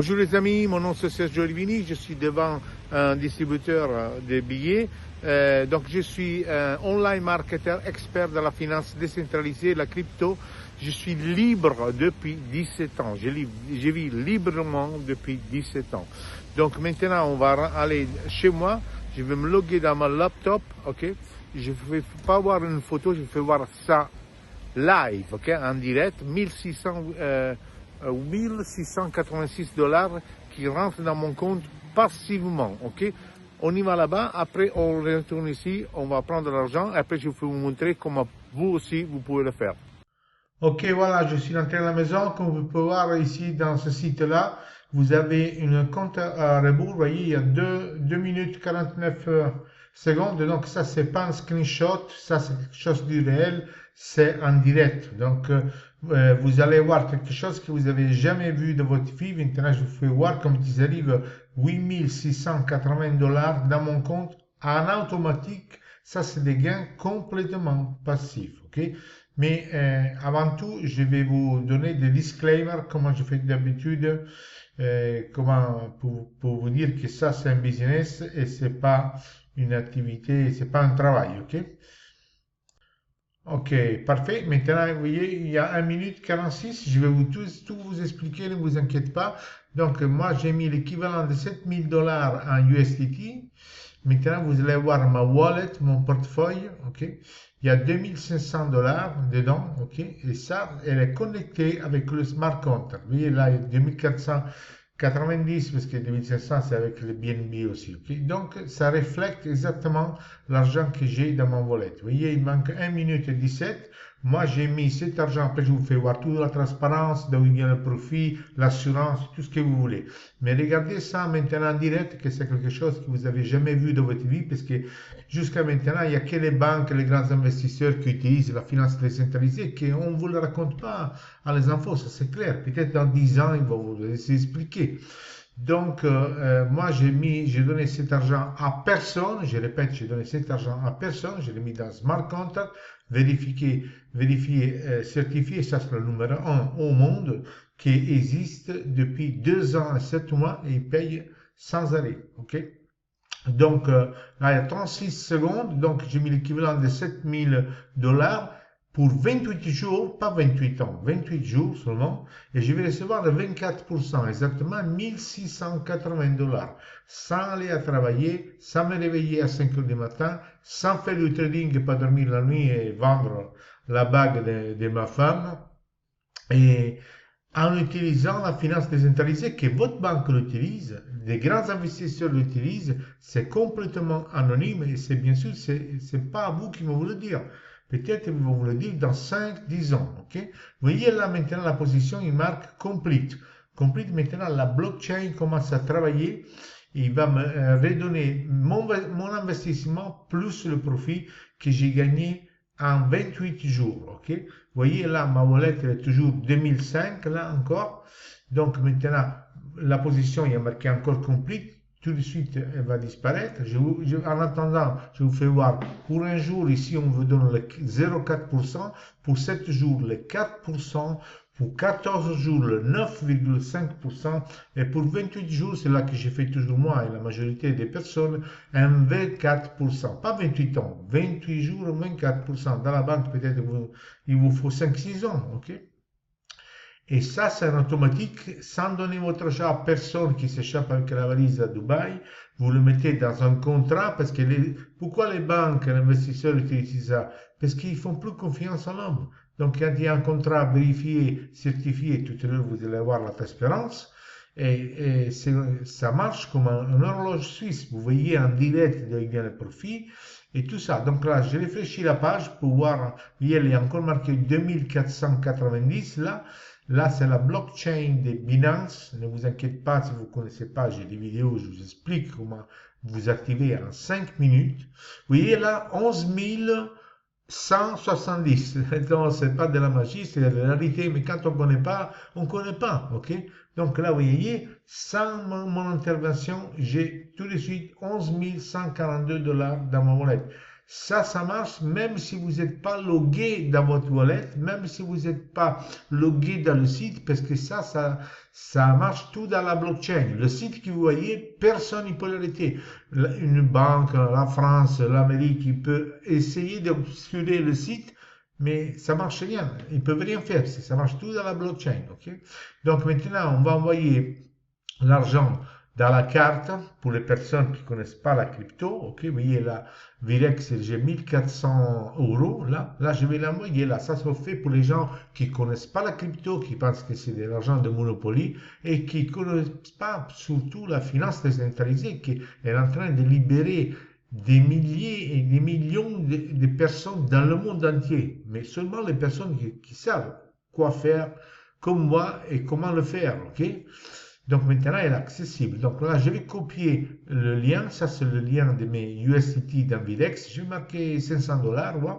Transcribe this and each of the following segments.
Bonjour les amis, mon nom c'est Sergio Olivini, je suis devant un distributeur de billets. Donc je suis un online marketer expert dans la finance décentralisée, la crypto. Je suis libre depuis 17 ans, je vis librement depuis 17 ans. Donc maintenant on va aller chez moi, je vais me loguer dans mon laptop, ok. Je ne vais pas voir une photo, je vais voir ça live, ok, en direct, 1686 $ qui rentrent dans mon compte passivement, ok. On y va là-bas, après on retourne ici, on va prendre l'argent, après je vais vous montrer comment vous aussi vous pouvez le faire. Ok, voilà, je suis rentré à la maison. Comme vous pouvez voir ici dans ce site-là, vous avez une compte à rebours. Vous voyez, il y a 2 minutes 49 secondes. Donc ça, c'est pas un screenshot, ça c'est quelque chose du réel, c'est en direct. Donc vous allez voir quelque chose que vous avez jamais vu de votre vie. Maintenant, je vous fais voir comme ils arrivent 8680 $ dans mon compte en automatique. Ça, c'est des gains complètement passifs, ok? Mais avant tout, je vais vous donner des disclaimers, comment je fais d'habitude, pour vous dire que ça, c'est un business et c'est pas une activité, c'est pas un travail, ok? Ok, parfait. Maintenant, vous voyez, il y a 1 minute 46. Je vais tout vous expliquer, ne vous inquiétez pas. Donc, moi, j'ai mis l'équivalent de 7000 $ en USDT. Maintenant, vous allez voir ma wallet, mon portefeuille, ok? Il y a 2500 $ dedans, ok? Et ça, elle est connectée avec le smart contract. Vous voyez, là, il y a 2490 parce que 2500, c'est avec le BNB aussi, ok? Donc, ça reflète exactement l'argent que j'ai dans mon wallet. Vous voyez, il manque 1 minute 17. Moi, j'ai mis cet argent, après je vous fais voir toute la transparence, d'où il vient le profit, l'assurance, tout ce que vous voulez. Mais regardez ça maintenant en direct, que c'est quelque chose que vous n'avez jamais vu dans votre vie, parce que jusqu'à maintenant, il n'y a que les banques, les grands investisseurs qui utilisent la finance décentralisée, qu'on ne vous le raconte pas à les infos, ça c'est clair. Peut-être dans 10 ans, ils vont vous expliquer. Donc, moi, j'ai donné cet argent à personne. Je répète, j'ai donné cet argent à personne. Je l'ai mis dans Smart Contract, vérifié, certifié. Ça, c'est le numéro 1 au monde qui existe depuis 2 ans et 7 mois et il paye sans arrêt. OK? Donc, là, il y a 36 secondes. Donc, j'ai mis l'équivalent de 7000 $ pour 28 jours, pas 28 ans, 28 jours seulement, et je vais recevoir de 24%, exactement 1680 $, sans aller à travailler, sans me réveiller à 5 heures du matin, sans faire du trading, pas dormir la nuit et vendre la bague de ma femme, et en utilisant la finance décentralisée que votre banque l'utilise, des grands investisseurs l'utilisent, c'est complètement anonyme et c'est bien sûr, c'est pas à vous qui vont vous le dire. Peut-être qu'ils vont vous le dire dans 5-10 ans. Ok? Vous voyez là maintenant la position, il marque complete. Complete, maintenant la blockchain commence à travailler. Il va me redonner mon investissement plus le profit que j'ai gagné en 28 jours. Ok? Vous voyez là, ma wallet elle est toujours 2005 là encore. Donc maintenant, la position il y a marqué encore complete. Tout de suite, elle va disparaître. En attendant, je vous fais voir. Pour un jour, ici, on vous donne le 0,4%. Pour 7 jours, le 4%. Pour 14 jours, le 9,5%. Et pour 28 jours, c'est là que j'ai fait toujours moi et la majorité des personnes, un 24%. Pas 28 ans, 28 jours, 24%. Dans la banque, peut-être, il vous faut 5-6 ans. OK? Et ça, c'est en automatique, sans donner votre argent à personne qui s'échappe avec la valise à Dubaï. Vous le mettez dans un contrat parce que pourquoi les banques, les investisseurs utilisent ça? Parce qu'ils font plus confiance en l'homme. Donc, quand il y a un contrat vérifié, certifié, tout à l'heure, vous allez avoir la transparence. Et ça marche comme un horloge suisse. Vous voyez en direct d'où il vient le profit et tout ça. Donc là, j'ai réfléchi la page pour voir. Il y a encore marqué 2490 là. Là, c'est la blockchain de Binance. Ne vous inquiétez pas si vous ne connaissez pas, j'ai des vidéos, je vous explique comment vous activer en 5 minutes. Vous voyez là, 11 170. Donc, c'est pas de la magie, c'est de la réalité, mais quand on ne connaît pas, on ne connaît pas, ok? Donc là, vous voyez, sans mon intervention, j'ai tout de suite 11 142 $ dans ma wallet. Ça marche même si vous n'êtes pas logué dans votre wallet, même si vous n'êtes pas logué dans le site, parce que ça marche tout dans la blockchain. Le site que vous voyez, personne ne peut l'arrêter. Une banque, la France, l'Amérique, il peut essayer d'obscurer le site, mais ça marche rien. Ils ne peuvent rien faire. Ça marche tout dans la blockchain. Okay? Donc maintenant, on va envoyer l'argent dans la carte pour les personnes qui ne connaissent pas la crypto. Ok, vous voyez là, Virex, j'ai 1400 euros. Là, je vais l'envoyer. Là, ça se fait pour les gens qui ne connaissent pas la crypto, qui pensent que c'est de l'argent de Monopoly et qui ne connaissent pas surtout la finance décentralisée qui est en train de libérer des milliers et des millions de personnes dans le monde entier. Mais seulement les personnes qui savent quoi faire, comme moi, et comment le faire. Ok? Donc maintenant, elle est accessible. Donc là, je vais copier le lien. Ça, c'est le lien de mes USDT dans Videx. Je vais marquer $500. Ouais.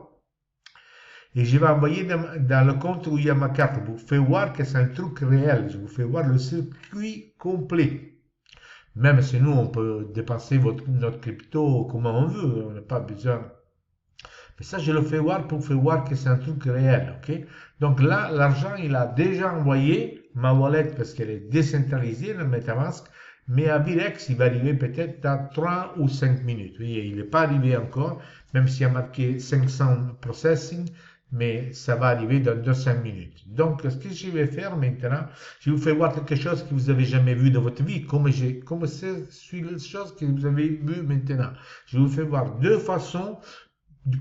Et je vais envoyer dans le compte où il y a ma carte. Je vous fais voir que c'est un truc réel. Je vous fais voir le circuit complet. Même si nous, on peut dépenser notre crypto comme on veut. On n'a pas besoin. Mais ça, je le fais voir pour faire voir que c'est un truc réel. Ok? Donc là, l'argent, il a déjà envoyé ma wallet parce qu'elle est décentralisée, le MetaMask. Mais à Virex, il va arriver peut-être dans 3 ou 5 minutes. Vous voyez, il n'est pas arrivé encore, même s'il y a marqué 500 processing, mais ça va arriver dans 2-5 minutes. Donc, ce que je vais faire maintenant, je vous fais voir quelque chose que vous n'avez jamais vu dans votre vie, comme c'est une chose que vous avez vu maintenant. Je vous fais voir deux façons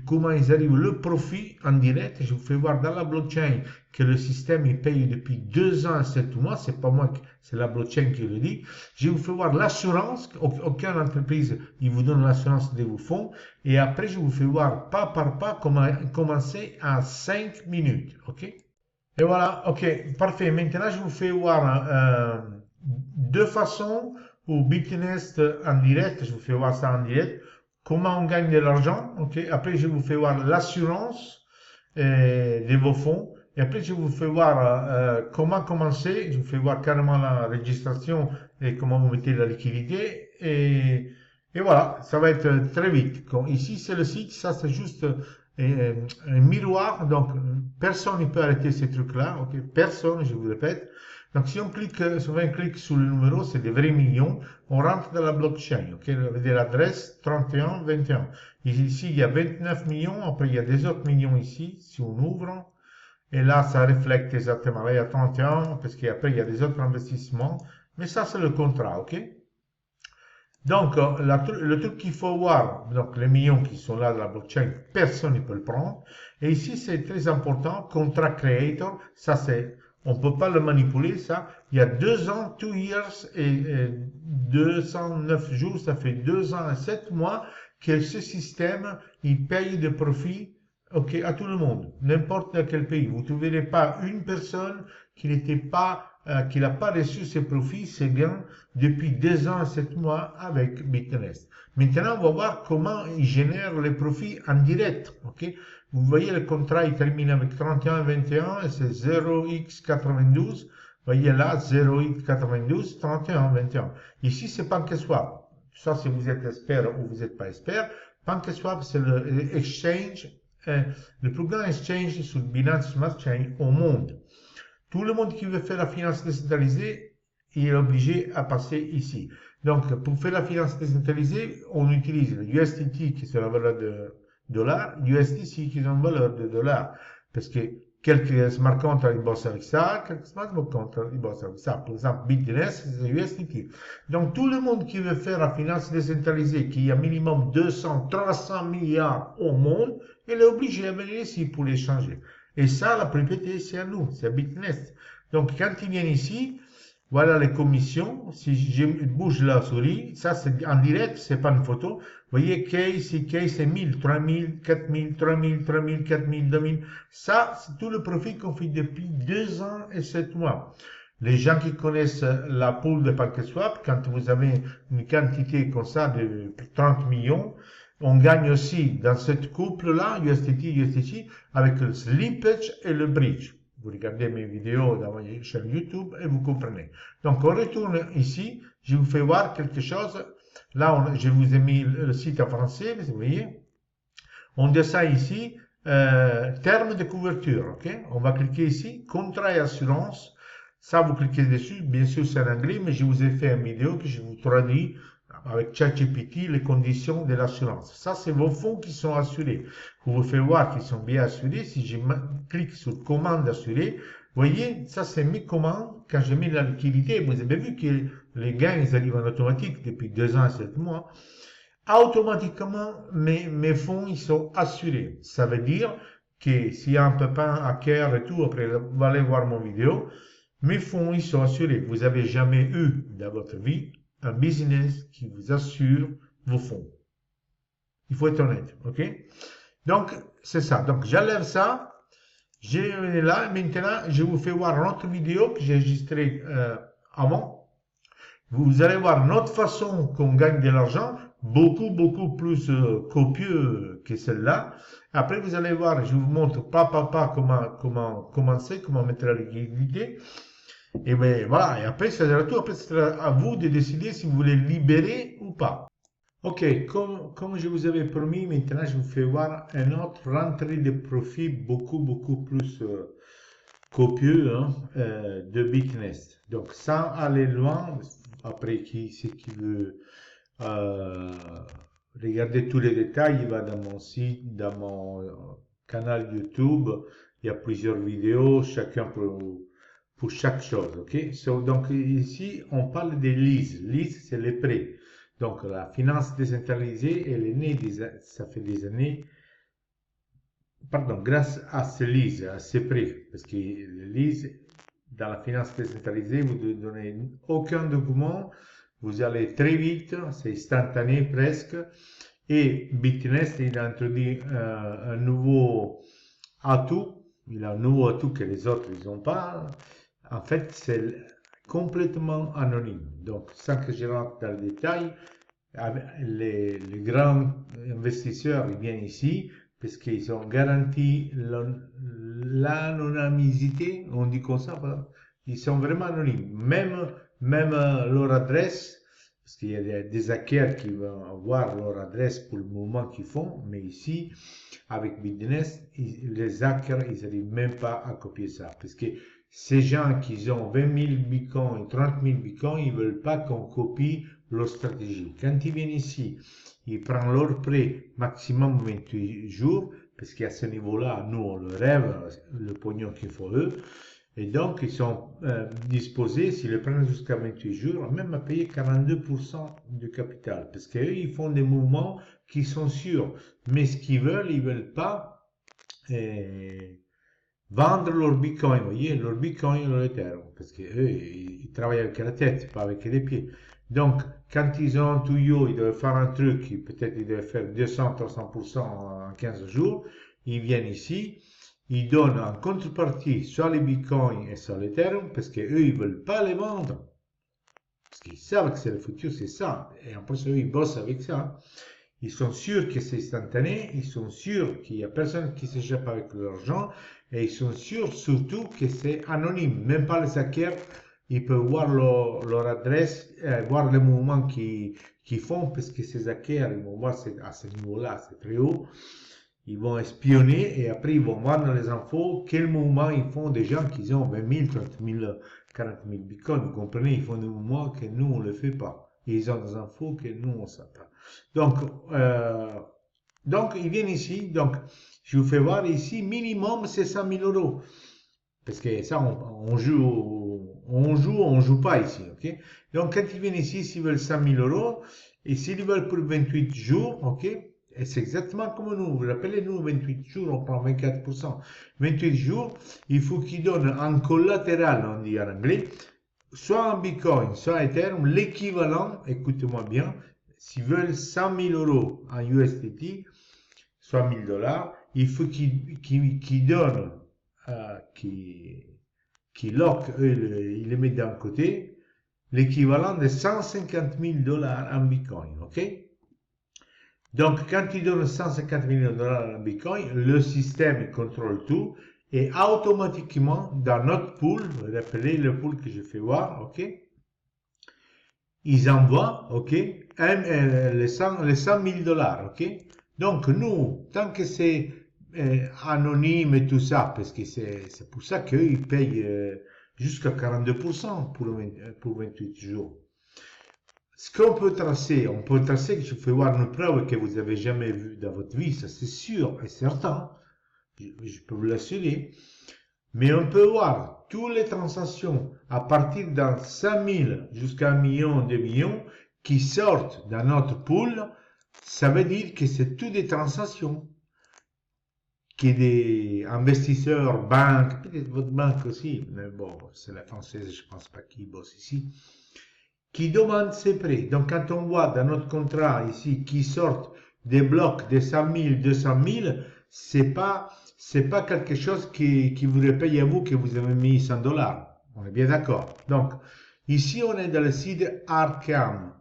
comment ils arrivent le profit en direct. Je vous fais voir dans la blockchain que le système il paye depuis 2 ans et 7 mois. C'est pas moi, c'est la blockchain qui le dit. Je vous fais voir l'assurance. Aucune entreprise il vous donne l'assurance de vos fonds. Et après, je vous fais voir pas par pas comment commencer en 5 minutes. OK? Et voilà. OK. Parfait. Maintenant, je vous fais voir deux façons ou Bitnest en direct. Je vous fais voir ça en direct. Comment on gagne de l'argent, ok. Après, je vous fais voir l'assurance de vos fonds. Et après, je vous fais voir comment commencer. Je vous fais voir carrément la registration et comment vous mettez la liquidité. Et voilà, ça va être très vite. Ici, c'est le site. Ça, c'est juste un miroir. Donc, personne ne peut arrêter ces trucs-là. Ok, personne, je vous répète. Donc, si on clique sur le numéro, c'est des vrais millions. On rentre dans la blockchain. Ok, vous avez l'adresse 31, 21. Ici, il y a 29 millions. Après, il y a des autres millions ici, si on ouvre. Et là, ça reflète exactement. Là, il y a 31, parce qu'après, il y a des autres investissements. Mais ça, c'est le contrat. Ok. Donc, le truc qu'il faut voir, donc les millions qui sont là dans la blockchain, personne ne peut le prendre. Et ici, c'est très important, contract creator, ça c'est, on ne peut pas le manipuler, ça. Il y a 2 ans, 2 years et 209 jours, ça fait 2 ans et 7 mois que ce système, il paye des profits, ok, à tout le monde, n'importe dans quel pays. Vous ne trouverez pas une personne qui n'était pas qui n'a pas reçu ses profits, ses gains, depuis 2 ans et 7 mois avec Bitnest. Maintenant, on va voir comment il génère les profits en direct. Okay? Vous voyez, le contrat, il termine avec 31,21 et c'est 0x92. Vous voyez là, 0x92, 31,21. Ici, c'est PancakeSwap. Ça, si vous êtes expert ou vous n'êtes pas expert. PancakeSwap, c'est le exchange, le plus grand exchange sur Binance Smart Chain au monde. Tout le monde qui veut faire la finance décentralisée, il est obligé à passer ici. Donc, pour faire la finance décentralisée, on utilise le USDT qui est la valeur de dollar, USDC qui est une valeur de dollar. Parce que quelques smart contracts ils bossent avec ça, quelques smart contracts ils bossent avec ça. Par exemple, Bitnest, c'est USDT. Donc, tout le monde qui veut faire la finance décentralisée, qui a minimum 200, 300 milliards au monde, il est obligé à venir ici pour les changer. Et ça, la propriété, c'est à nous, c'est à Bitnest. Donc, quand ils viennent ici, voilà les commissions. Si je bouge la souris, ça c'est en direct, c'est pas une photo. Vous voyez, case, c'est 1000, 3000, 4000, 3000, 3000, 4000, 2000. Ça, c'est tout le profit qu'on fait depuis 2 ans et 7 mois. Les gens qui connaissent la pool de PancakeSwap, quand vous avez une quantité comme ça de 30 millions, on gagne aussi dans cette couple-là, USDT, avec le slippage et le bridge. Vous regardez mes vidéos dans ma chaîne YouTube et vous comprenez. Donc, on retourne ici. Je vous fais voir quelque chose. Là, je vous ai mis le site en français, vous voyez. On descend ici, terme de couverture, ok? On va cliquer ici, contrat et assurance. Ça, vous cliquez dessus. Bien sûr, c'est en anglais, mais je vous ai fait une vidéo que je vous traduis avec ChatGPT les conditions de l'assurance. Ça, c'est vos fonds qui sont assurés. Vous vous faites voir qu'ils sont bien assurés. Si je clique sur commande assurée, vous voyez, ça, c'est mes commandes. Quand je mets la liquidité, vous avez vu que les gains, ils arrivent en automatique depuis 2 ans et 7 mois. Automatiquement, mes fonds, ils sont assurés. Ça veut dire que s'il y a un pépin, hacker et tout, après, vous allez voir mon vidéo, mes fonds, ils sont assurés. Vous n'avez jamais eu dans votre vie un business qui vous assure vos fonds. Il faut être honnête, ok? Donc, c'est ça. Donc, j'enlève ça. J'ai là. Maintenant, je vous fais voir une autre vidéo que j'ai enregistrée avant. Vous allez voir notre façon qu'on gagne de l'argent, beaucoup plus copieux que celle-là. Après, vous allez voir, je vous montre pas comment commencer, comment mettre la liquidité. Et bien voilà, et après, c'est à tout. Après, c'est à vous de décider si vous voulez libérer ou pas. Ok, comme je vous avais promis, maintenant, je vous fais voir un autre rentrée de profit beaucoup plus copieux hein, de Bitnest. Donc, sans aller loin, après, c'est qui veut regarder tous les détails, il va dans mon site, dans mon canal YouTube. Il y a plusieurs vidéos, chacun pour chaque chose. Ok? Donc, ici, on parle des leases. Leases, c'est les prêts. Donc, la finance décentralisée, elle est née, ça fait des années, pardon, grâce à ces leases, à ces prêts. Parce que les leases, dans la finance décentralisée, vous ne donnez aucun document, vous allez très vite, c'est instantané presque. Et Bitnest, il a introduit un nouveau atout, il a un nouveau atout que les autres ils n'ont pas. En fait, c'est complètement anonyme. Donc, sans que je rentre dans le détail, les grands investisseurs ils viennent ici parce qu'ils ont garanti l'anonymité, on dit comme ça, ils sont vraiment anonymes. Même leur adresse, parce qu'il y a des hackers qui vont avoir leur adresse pour le mouvement qu'ils font, mais ici, avec Bitnest, les hackers, ils n'arrivent même pas à copier ça, parce que ces gens qui ont 20 000 bitcoins et 30 000 bitcoins, ils ne veulent pas qu'on copie leur stratégie. Quand ils viennent ici, ils prennent leur prêt maximum 28 jours, parce qu'à ce niveau-là, nous, on le rêve, le pognon qu'il faut eux. Et donc, ils sont disposés, s'ils le prennent jusqu'à 28 jours, même à payer 42% du capital. Parce qu'eux, ils font des mouvements qui sont sûrs. Mais ce qu'ils veulent, ils ne veulent pas vendre leur bitcoin. Vous voyez, leur bitcoin et leur Ethereum. Parce qu'eux, ils travaillent avec la tête, pas avec les pieds. Donc, quand ils ont un tuyau, ils doivent faire un truc, peut-être ils doivent faire 200-300% en 15 jours. Ils viennent ici. Ils donnent en contrepartie soit les bitcoins et soit l'Ethereum parce qu'eux, ils ne veulent pas les vendre. Parce qu'ils savent que c'est le futur, c'est ça. Et en plus, eux, ils bossent avec ça. Ils sont sûrs que c'est instantané. Ils sont sûrs qu'il n'y a personne qui s'échappe avec leur argent. Et ils sont sûrs surtout que c'est anonyme. Même pas les hackers, ils peuvent voir leur adresse, voir les mouvements qu'ils font parce que ces hackers, ils vont voir à ce niveau-là, c'est très haut. Ils vont espionner et après ils vont voir dans les infos quel mouvement ils font des gens qui ont 20 000, 30 000, 40 000 bitcoins. Vous comprenez, ils font des mouvements que nous on ne le fait pas. Et ils ont des infos que nous on ne sait pas. Donc ils viennent ici. Donc je vous fais voir ici, minimum c'est 100 000 euros. Parce que ça on joue pas ici. Ok. Donc quand ils viennent ici, s'ils veulent 100 000 euros et s'ils veulent pour 28 jours, ok. Et c'est exactement comme nous. Vous vous rappelez, nous, 28 jours, on prend 24%. 28 jours, il faut qu'ils donnent en collatéral, on dit en anglais, soit en Bitcoin, soit en Ethereum, l'équivalent, écoutez-moi bien, s'ils veulent 100 000 euros en USDT, soit 1000 $, il faut qu'ils donnent, qu'ils lock, ils les mettent d'un côté, l'équivalent de 150 000 $ en Bitcoin, ok? Donc, quand ils donnent 150 millions de dollars en Bitcoin, le système contrôle tout et automatiquement, dans notre pool, vous rappelez le pool que je fais voir, ok? Ils envoient, ok? Les 100 000 $, ok? Donc, nous, tant que c'est anonyme et tout ça, parce que c'est pour ça qu'ils payent jusqu'à 42% pour 28 jours. Ce qu'on peut tracer, on peut tracer que je fais voir une preuve que vous avez jamais vue dans votre vie, ça c'est sûr et certain, je peux vous l'assurer. Mais on peut voir toutes les transactions à partir d'un 5 000 jusqu'à 1 million, 2 millions qui sortent dans notre pool. Ça veut dire que c'est toutes des transactions que des investisseurs, banques, peut-être votre banque aussi, mais bon, c'est la française, je pense pas qu'ils bossent ici, qui demandent ces prêts. Donc quand on voit dans notre contrat ici qui sortent des blocs de 100 000, 200 000, c'est pas quelque chose qui vous repaye à vous que vous avez mis 100 $. On est bien d'accord. Donc, ici, on est dans le site Arkham.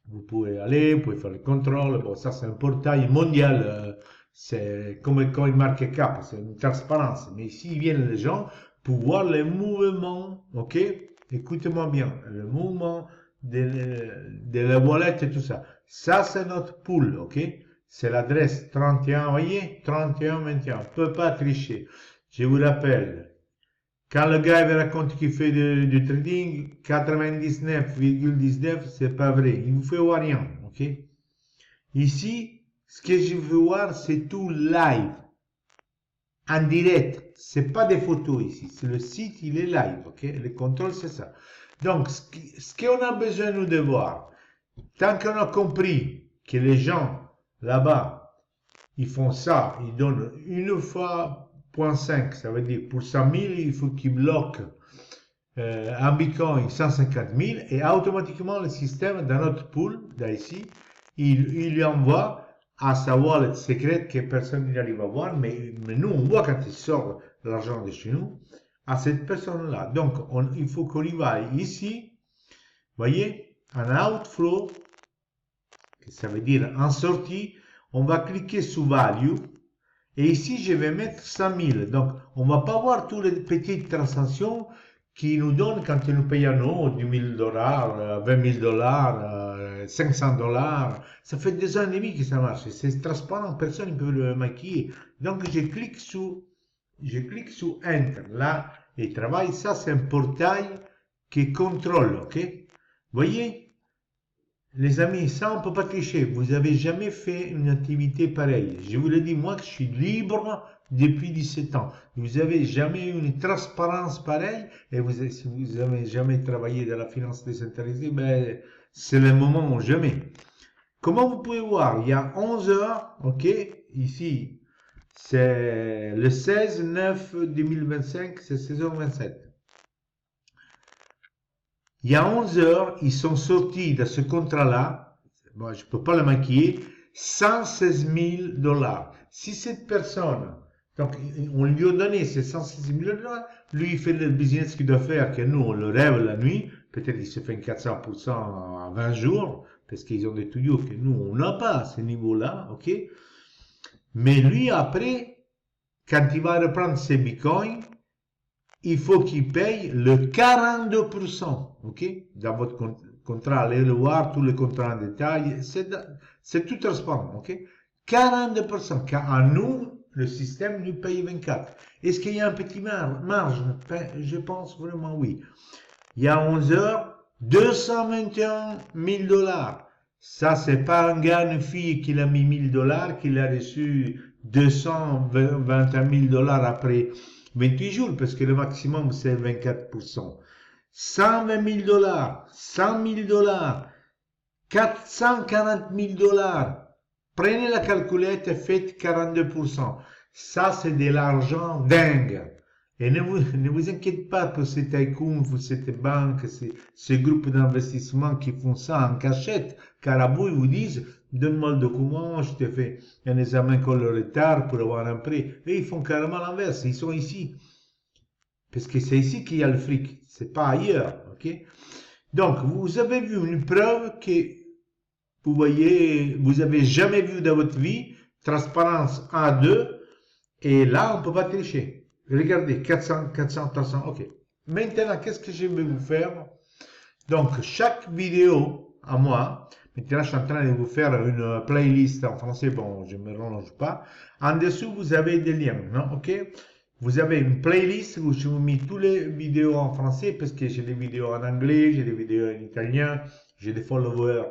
Vous pouvez aller, vous pouvez faire le contrôle. Bon, ça, c'est un portail mondial. C'est comme CoinMarketCap, c'est une transparence. Mais ici, viennent les gens pour voir les mouvements. OK? Écoutez-moi bien. Le mouvement de la wallet et tout ça. Ça, c'est notre pool. OK? C'est l'adresse 31, voyez, 3121. On ne peut pas tricher. Je vous rappelle, quand le gars il raconte qu'il fait du trading, 99,19, c'est pas vrai. Il vous fait voir rien, ok? Ici, ce que je veux voir, c'est tout live, en direct. C'est pas des photos ici. C'est le site, il est live, ok? Le contrôle, c'est ça. Donc, ce qu'on a besoin nous de voir, tant qu'on a compris que les gens là-bas, ils font ça, ils donnent une fois 0.5, ça veut dire pour 100 000, il faut qu'ils bloquent un Bitcoin 150 000 et automatiquement le système dans notre pool, d'ici, il lui envoie à sa wallet secrète que personne n'arrive à voir, mais nous on voit quand il sort l'argent de chez nous à cette personne-là. Donc il faut qu'on y va ici, voyez, en outflow, ça veut dire en sortie, on va cliquer sur Value et ici je vais mettre 100 000. Donc on va pas voir toutes les petites transactions qui nous donnent quand ils nous payent à nous 10 000 $, 20 000 $, 500 $. Ça fait 2 ans et demi que ça marche. C'est transparent, personne ne peut le maquiller. Donc je clique sur Enter. Là, il travaille. Ça, c'est un portail qui contrôle. Ok? Voyez? Les amis, ça on ne peut pas tricher. Vous n'avez jamais fait une activité pareille. Je vous le dis, moi, que je suis libre depuis 17 ans. Vous n'avez jamais eu une transparence pareille. Et si vous n'avez jamais travaillé dans la finance décentralisée, ben, c'est le moment jamais. Comment vous pouvez voir? Il y a 11 heures, ok, ici, c'est le 16/9/2025, c'est 16h27. Il y a 11 heures, ils sont sortis de ce contrat-là, moi je ne peux pas le maquiller, 116 000 $. Si cette personne, donc on lui a donné ces 116 000 $, lui il fait le business qu'il doit faire, que nous on le rêve la nuit, peut-être il se fait 400% en 20 jours, parce qu'ils ont des tuyaux que nous on n'a pas à ce niveau-là, ok? Mais lui après, quand il va reprendre ses bitcoins, il faut qu'il paye le 42%, ok? Dans votre contrat, allez le voir, tous les contrats en détail, c'est tout transparent, ok? 42%, car à nous, le système nous paye 24%. Est-ce qu'il y a un petit marge? Je pense vraiment oui. Il y a 11 heures, 221 000 $. Ça, c'est pas un gars, une fille qui a mis 1 000 $, qu'il a reçu 221 000 $ après 28 jours, parce que le maximum, c'est 24%. 120 000 $, 100 000 $, 440 000 $. Prenez la calculette et faites 42%. Ça, c'est de l'argent dingue. Et ne vous inquiétez pas pour ces tycoons, pour cette banque, ces groupes d'investissement qui font ça en cachette, car à vous, ils vous disent, donne-moi le document, je te fais un examen con le retard pour avoir un prêt. Et ils font carrément l'inverse, ils sont ici. Parce que c'est ici qu'il y a le fric, c'est pas ailleurs, ok? Donc, vous avez vu une preuve que, vous voyez, vous avez jamais vu dans votre vie, transparence 1, 2, et là, on ne peut pas tricher. Regardez, 400, 300, ok. Maintenant, qu'est-ce que je vais vous faire? Donc, chaque vidéo à moi, Maintenant, je suis en train de vous faire une playlist en français. Bon, je ne me range pas. En dessous, vous avez des liens, non? OK? Vous avez une playlist où je vous mets toutes les vidéos en français parce que j'ai des vidéos en anglais, j'ai des vidéos en italien, j'ai des followers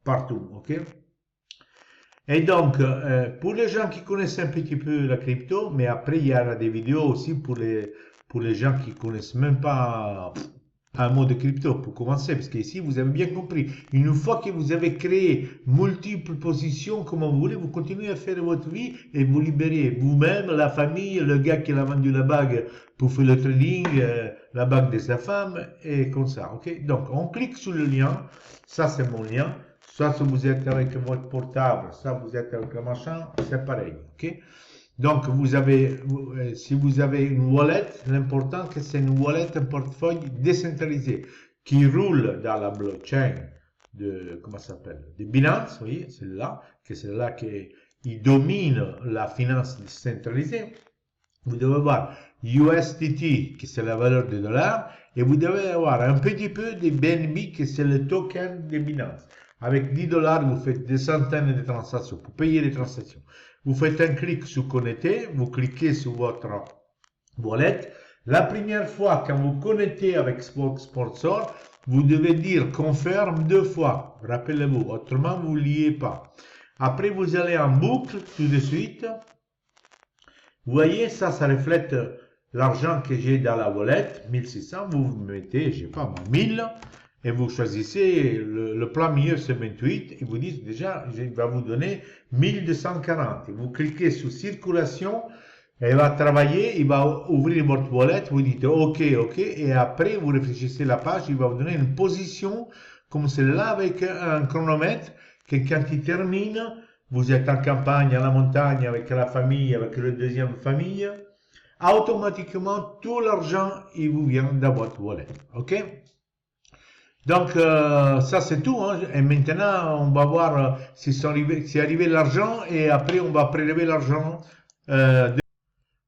partout. OK? Et donc, pour les gens qui connaissent un petit peu la crypto, mais après, il y a des vidéos aussi pour les gens qui connaissent même pas un mot de crypto pour commencer, parce qu'ici, vous avez bien compris, une fois que vous avez créé multiples positions, comme vous voulez, vous continuez à faire votre vie et vous libérez vous-même, la famille, le gars qui a vendu la bague pour faire le trading, la bague de sa femme, et comme ça, ok? Donc, on clique sur le lien, ça c'est mon lien, soit si vous êtes avec votre portable, soit vous êtes avec le machin, c'est pareil, ok? Donc, si vous avez une wallet, l'important que c'est une wallet, un portefeuille décentralisé qui roule dans la blockchain comment ça s'appelle, de Binance, vous voyez, celle-là, que c'est là qui domine la finance décentralisée. Vous devez avoir USDT, qui c'est la valeur du dollar, et vous devez avoir un petit peu de BNB, qui c'est le token de Binance. Avec 10 dollars, vous faites des centaines de transactions pour payer les transactions. Vous faites un clic sur connecter, vous cliquez sur votre wallet. La première fois, quand vous connectez avec Sponsor, vous devez dire confirme 2 fois. Rappelez-vous, autrement vous ne liez pas. Après, vous allez en boucle tout de suite. Vous voyez, ça reflète l'argent que j'ai dans la wallet, 1600. Vous mettez, je sais pas, 1000. Et vous choisissez le plan milieu, c'est 28, et vous dites déjà, il va vous donner 1240. Et vous cliquez sur circulation, et il va travailler, il va ouvrir votre wallet, vous dites OK, OK, et après vous réfléchissez la page, il va vous donner une position comme celle-là avec un chronomètre, que quand il termine, vous êtes en campagne, à la montagne, avec la famille, avec la deuxième famille, automatiquement, tout l'argent, il vous vient dans votre wallet. OK? Donc, ça c'est tout, hein. Et maintenant, on va voir si c'est arrivé l'argent et après on va prélever l'argent.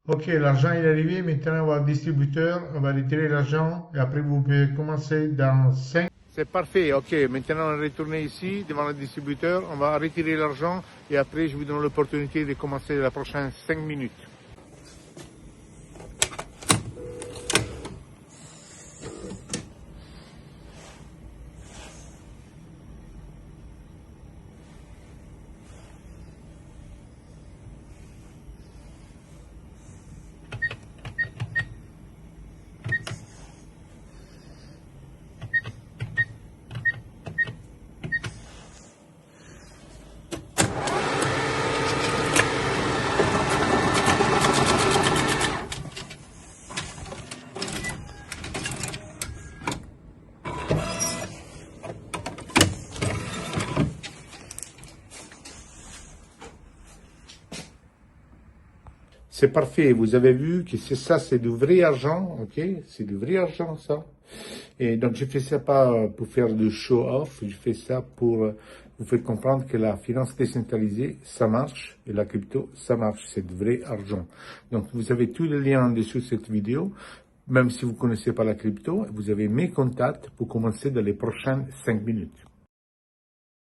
Ok, l'argent est arrivé, maintenant on va au distributeur, on va retirer l'argent et après vous pouvez commencer dans 5. C'est parfait, ok, maintenant on est retourné ici devant le distributeur, on va retirer l'argent et après je vous donne l'opportunité de commencer la prochaine 5 minutes. C'est parfait, vous avez vu que c'est du vrai argent, ok? C'est du vrai argent, ça. Et donc, je fais ça pas pour faire du show-off, je fais ça pour vous faire comprendre que la finance décentralisée, ça marche, et la crypto, ça marche, c'est du vrai argent. Donc, vous avez tous les liens en dessous de cette vidéo, même si vous ne connaissez pas la crypto, vous avez mes contacts pour commencer dans les prochaines 5 minutes.